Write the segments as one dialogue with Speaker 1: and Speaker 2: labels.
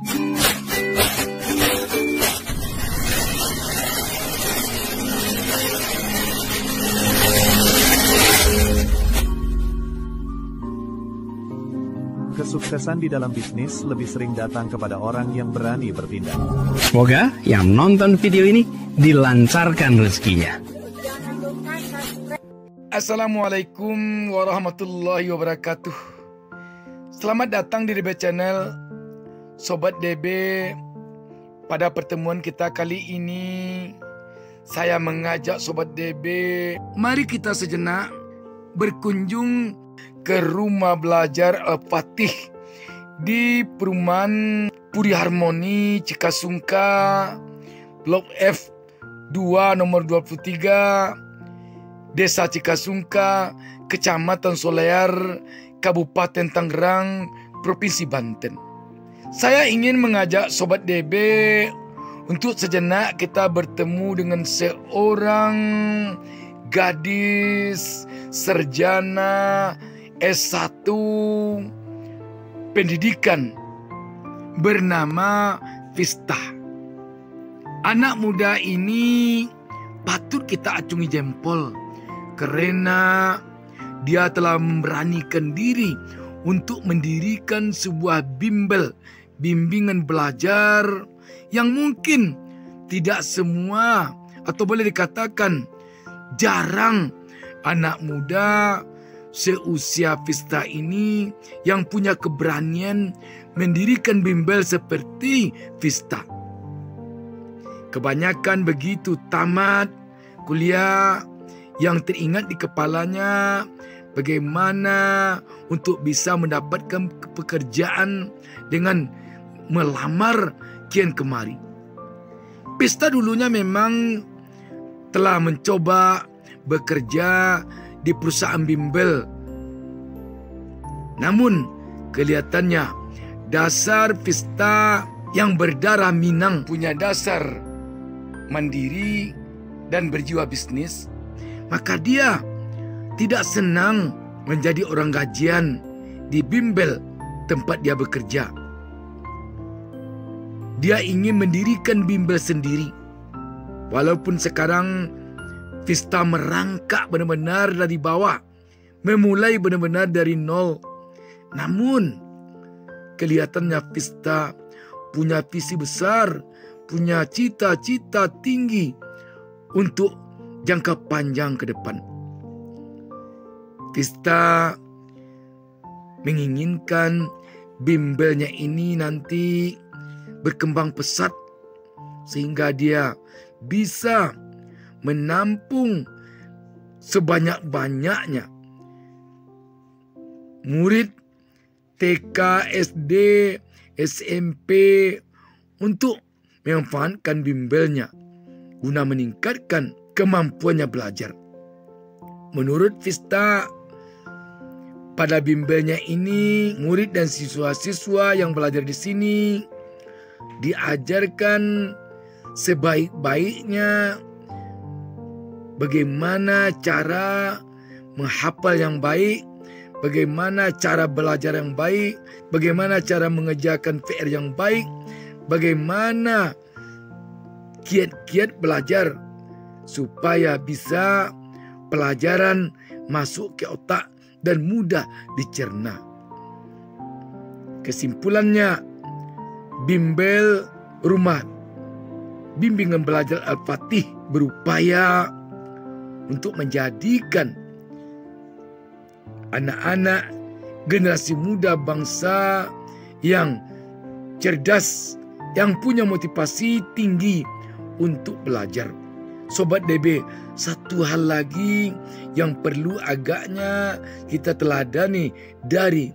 Speaker 1: Kesuksesan di dalam bisnis lebih sering datang kepada orang yang berani bertindak.
Speaker 2: Semoga yang nonton video ini dilancarkan rezekinya.
Speaker 3: Assalamualaikum warahmatullahi wabarakatuh. Selamat datang di DB Channel, Sobat DB. Pada pertemuan kita kali ini, saya mengajak Sobat DB, mari kita sejenak berkunjung ke rumah belajar Al-Fatih di perumahan Puri Harmoni, Cikasungka, Blok F 2 nomor 23, Desa Cikasungka, Kecamatan Solear, Kabupaten Tangerang, Provinsi Banten. Saya ingin mengajak Sobat DB untuk sejenak kita bertemu dengan seorang gadis sarjana S1 pendidikan bernama Vista. Anak muda ini patut kita acungi jempol karena dia telah memberanikan diri untuk mendirikan sebuah bimbingan belajar yang mungkin tidak semua atau boleh dikatakan jarang anak muda seusia Vista ini yang punya keberanian mendirikan bimbel seperti Vista. Kebanyakan begitu tamat kuliah yang teringat di kepalanya bagaimana untuk bisa mendapatkan pekerjaan dengan melamar kian kemari. Vista dulunya memang telah mencoba bekerja di perusahaan bimbel. Namun kelihatannya dasar Vista yang berdarah Minang, punya dasar mandiri dan berjiwa bisnis, maka dia tidak senang menjadi orang gajian di bimbel tempat dia bekerja. Dia ingin mendirikan bimbel sendiri. Walaupun sekarang Vista merangkak benar-benar dari bawah, memulai benar-benar dari nol. Namun kelihatannya Vista punya visi besar, punya cita-cita tinggi untuk jangka panjang ke depan. Vista menginginkan bimbelnya ini nanti berkembang pesat sehingga dia bisa menampung sebanyak-banyaknya murid TK, SD, SMP untuk memanfaatkan bimbelnya guna meningkatkan kemampuannya belajar. Menurut Vista, pada bimbelnya ini murid dan siswa-siswa yang belajar di sini diajarkan sebaik-baiknya bagaimana cara menghafal yang baik, bagaimana cara belajar yang baik, bagaimana cara mengerjakan PR yang baik, bagaimana kiat-kiat belajar supaya bisa pelajaran masuk ke otak dan mudah dicerna. Kesimpulannya, bimbel rumah bimbingan belajar Al-Fatih berupaya untuk menjadikan anak-anak generasi muda bangsa yang cerdas, yang punya motivasi tinggi untuk belajar. Sobat DB, satu hal lagi yang perlu agaknya kita teladani dari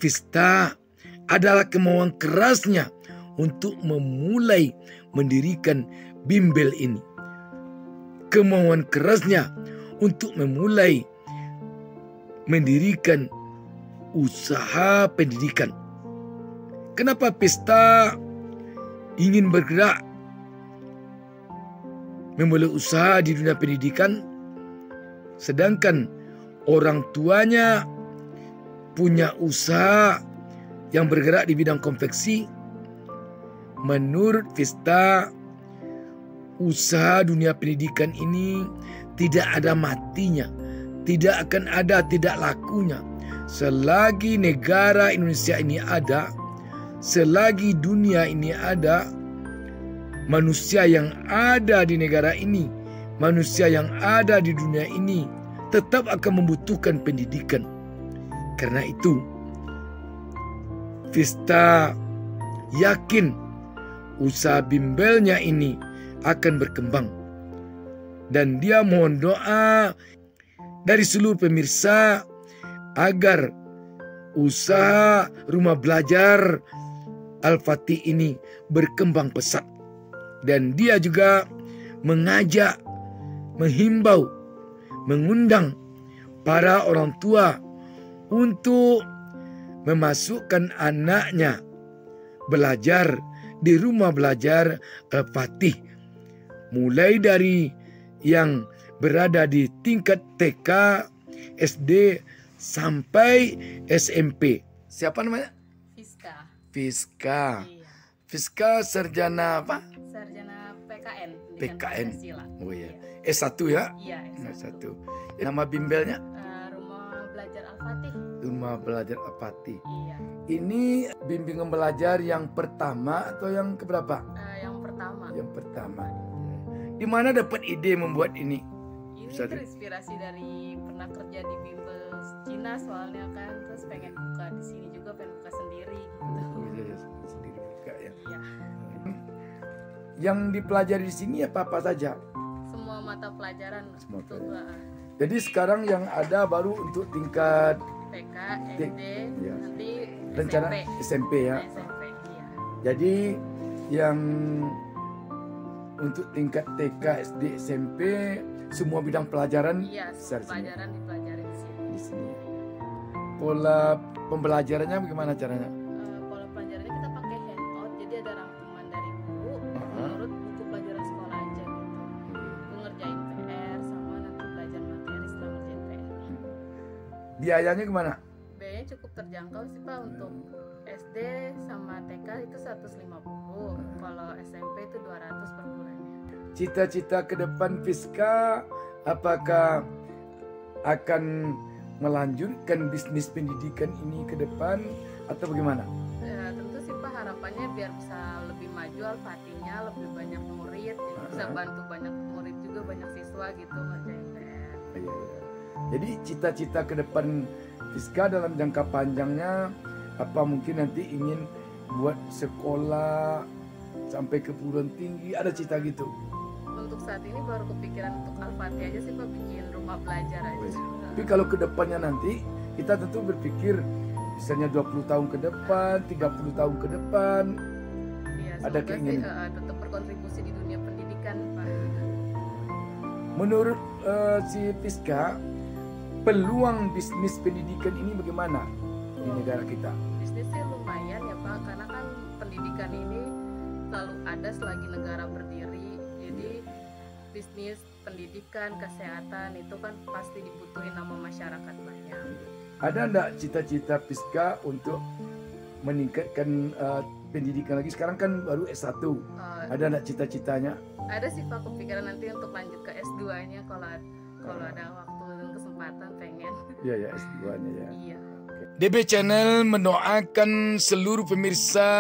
Speaker 3: Vista adalah kemauan kerasnya untuk memulai mendirikan bimbel ini. Kemauan kerasnya untuk memulai mendirikan usaha pendidikan. Kenapa Vista ingin bergerak memulai usaha di dunia pendidikan, sedangkan orang tuanya punya usaha yang bergerak di bidang konveksi? menurut Vista, usaha dunia pendidikan ini tidak ada matinya, tidak akan ada tidak lakunya. Selagi negara Indonesia ini ada, selagi dunia ini ada, manusia yang ada di negara ini, manusia yang ada di dunia ini tetap akan membutuhkan pendidikan. Karena itu, Vista yakin usaha bimbelnya ini akan berkembang. Dan dia mohon doa dari seluruh pemirsa agar usaha rumah belajar Al-Fatih ini berkembang pesat. Dan dia juga mengajak, menghimbau, mengundang para orang tua untuk memasukkan anaknya belajar di rumah belajar Al-Fatih. Mulai dari yang berada di tingkat TK, SD, sampai SMP. Siapa namanya?
Speaker 4: Fiska.
Speaker 3: Fiska.
Speaker 4: Iya.
Speaker 3: Fiska sarjana apa?
Speaker 4: Sarjana PKN.
Speaker 3: PKN.
Speaker 4: Pancasila.
Speaker 3: Oh iya.
Speaker 4: Iya.
Speaker 3: S1 ya?
Speaker 4: Iya,
Speaker 3: S1. Nama bimbelnya?
Speaker 4: Rumah Belajar Al-Fatih.
Speaker 3: Rumah Belajar Al-Fatih.
Speaker 4: Iya.
Speaker 3: Ini bimbingan belajar yang pertama atau yang keberapa?
Speaker 4: Yang pertama.
Speaker 3: Yang pertama. Di mana dapat ide membuat ini?
Speaker 4: Ini
Speaker 3: Bisa
Speaker 4: terinspirasi dari pernah kerja di bimbel Cina soalnya kan, terus pengen buka di sini juga, pengen buka sendiri gitu.
Speaker 3: Sendiri buka ya.
Speaker 4: Iya.
Speaker 3: Yang dipelajari di sini apa saja?
Speaker 4: Semua mata pelajaran
Speaker 3: Semua
Speaker 4: untuk
Speaker 3: Jadi sekarang yang ada baru untuk tingkat
Speaker 4: TK, SD,
Speaker 3: Iya.
Speaker 4: nanti
Speaker 3: rencana SMP ya.
Speaker 4: SMP, iya.
Speaker 3: Jadi yang untuk tingkat TK, SD, SMP semua bidang pelajaran
Speaker 4: Iya,
Speaker 3: besar
Speaker 4: semua
Speaker 3: sini.
Speaker 4: pelajaran dipelajari di sini.
Speaker 3: Di sini. Pola pembelajarannya bagaimana caranya?
Speaker 4: Pola pelajarannya kita pakai handout, jadi ada rangkuman dari guru menurut buku pelajaran sekolah aja gitu. Aku ngerjain PR sama nanti belajar materi setelah ngerjain PR.
Speaker 3: Biayanya gimana?
Speaker 4: Biayanya cukup terjangkau sih Pak, untuk SD sama TK itu 150, kalau SMP itu 200 per bulannya.
Speaker 3: Cita-cita ke depan Fiska, apakah akan melanjutkan bisnis pendidikan ini ke depan atau bagaimana?
Speaker 4: Ya, tentu sih Pak, harapannya biar bisa lebih maju Al-Fatihnya, lebih banyak murid, jadi bisa bantu banyak murid juga, banyak siswa gitu ngerjain PR.
Speaker 3: Iya. Jadi cita-cita ke depan Fiska dalam jangka panjangnya apa mungkin nanti ingin buat sekolah sampai ke perguruan tinggi, ada cita gitu?
Speaker 4: Untuk saat ini baru kepikiran untuk Al-Fatih aja sih Pak, bikin rumah belajar aja.
Speaker 3: Tapi kalau ke depannya nanti kita tentu berpikir misalnya 20 tahun ke depan, 30 tahun ke depan.
Speaker 4: Iya,
Speaker 3: Ada
Speaker 4: semoga
Speaker 3: keinginan.
Speaker 4: sih tetap berkontribusi di dunia pendidikan Pak.
Speaker 3: Menurut si Fiska, peluang bisnis pendidikan ini bagaimana di negara kita?
Speaker 4: Bisnis sih lumayan ya Pak, karena kan pendidikan ini selalu ada selagi negara berdiri. Jadi bisnis pendidikan, kesehatan itu kan pasti dibutuhin sama masyarakat banyak.
Speaker 3: Ada enggak cita-cita Fiska untuk meningkatkan pendidikan lagi? Sekarang kan baru S1. Ada enggak cita-citanya?
Speaker 4: Ada sih Pak, kepikiran nanti untuk lanjut ke S2-nya kalau ada waktu dan kesempatan pengen.
Speaker 3: Iya ya, S2-nya ya.
Speaker 4: Iya.
Speaker 3: DB Channel mendoakan seluruh pemirsa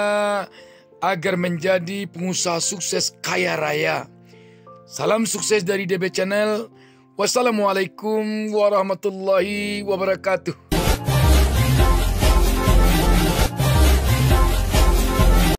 Speaker 3: agar menjadi pengusaha sukses kaya raya. Salam sukses dari DB Channel. Wassalamualaikum warahmatullahi wabarakatuh.